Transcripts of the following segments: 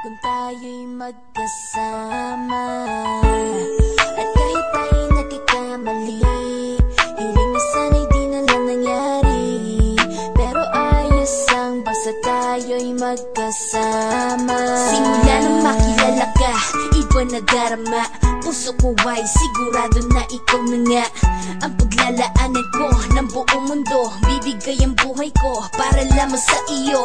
kung tayo'y magkasama. At kahit tayo'y nagkakamali, hiling na sana'y di na lang nangyari. Pero ayos ang basta tayo'y magkasama. Simula nang makilala ka, iba na darama. Puso ko ay sigurado na ikaw na nga ang paglalaanan ko ng buong mundo. Bibigay ang buhay ko para lamang sa iyo.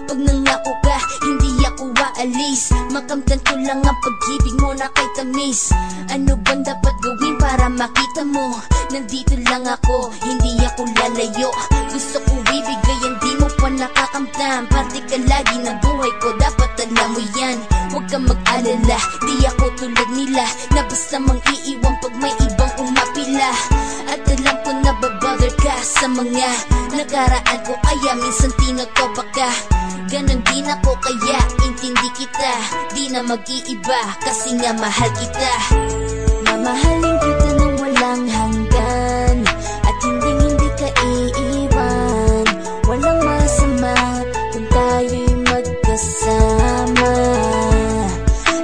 Pag nangako ka, hindi ako aalis. Makamtan ko lang ang pag-ibig mo na kay tamis. Ano bang dapat gawin para makita mo? Nandito lang ako, hindi ako lalayo. Gusto ko ibigay ang di mo pa nakakamtan. Parte ka lagi ng buhay ko, dapat alam mo yan. Huwag kang mag-alala, di ako tulad nila na basta mang iiwan pag may ibang umapila. At alam ko na babother ka sa mga nakaraan ko, kaya minsan tinatopa ka. Ganon din ako kaya intindi kita. Di na mag-iiba kasi nga mahal kita. Mamahalin kita nang walang hanggan, at hindi ka iiwan. Walang masama kung tayo'y magkasama.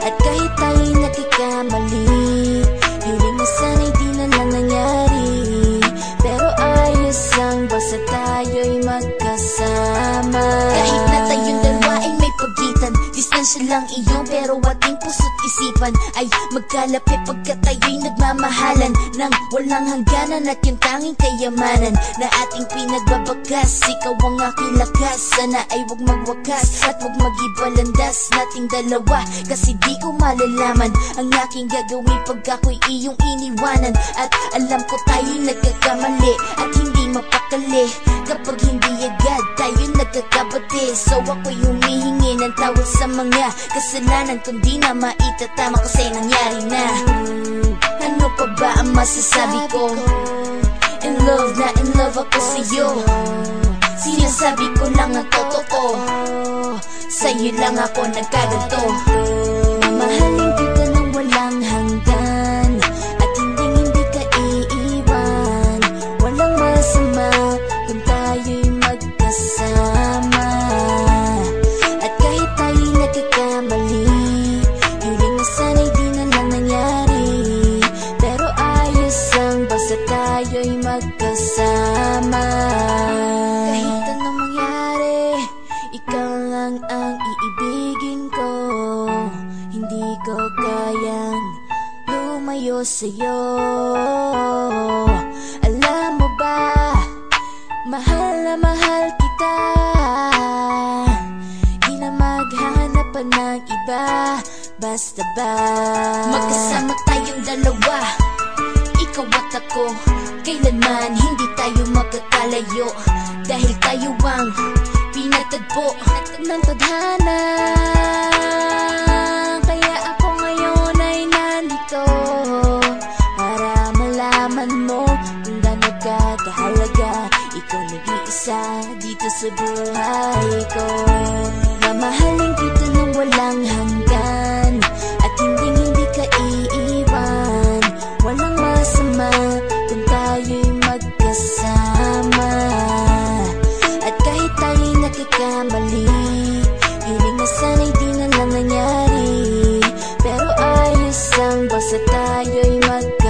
At kahit tayo'y nagkakamali, hiling na sana'y di na lang nangyari. Pero ayos ang basta tayo'y magkasama. Kahit na tayong dalawa ay may pagitan, distansya lang iyon pero ating puso't isipan ay magkalapit pagkat tayo'y nagmamahalan ng walang hangganan. At yung tanging kayamanan na ating pinagbabakas, ikaw ang aking lakas. Sana ay huwag magwakas at huwag mag-ibalandas nating dalawa, kasi di ko malalaman ang aking gagawin pag ako'y iyong iniwanan. At alam ko tayo'y nagkakamali at hindi mapakali kapag hindi agad tayo nagkakabati. So ako'y humihingi ng tawad sa mga kasalanan kung di na maitatama kasi nangyari na. Ano pa ba ang masasabi ko? In love na in love ako sa'yo. Sinasabi ko lang ang totoo, sa'yo lang ako nagkaganto. Mamahalin kita nang walang hanggan, at hindi ka iiwan. Walang masama kung tayo'y magkasama. At kahit tayo'y nagkakamali, hiling na sana'y di na lang nangyari. Pero ayos ang basta tayo'y magkasama. Kahit anong mangyari, ikaw lang ang iibigin ko. Hindi ko kayang lumayo sa'yo. Alam mo ba, mahal na mahal kita. Di na maghanap pa ng iba, basta ba magkasama tayong dalawa, ikaw at ako. Kailanman hindi tayo magkakalayo, dahil tayo ang pinatagpo ng tadhana. Kaya ako ngayon ay nandito para malaman mo kung gaano ka kahalaga. Ikaw nag-iisa dito sa buhay ko. Mamahalin kita nang walang hanggan, at hindi ka iiwan. Walang masama kung tayo'y magkasama. At kahit tayo'y nagkakamali, hiling na sana'y di na lang nangyari. Pero ayos ang basta tayo'y magkasama.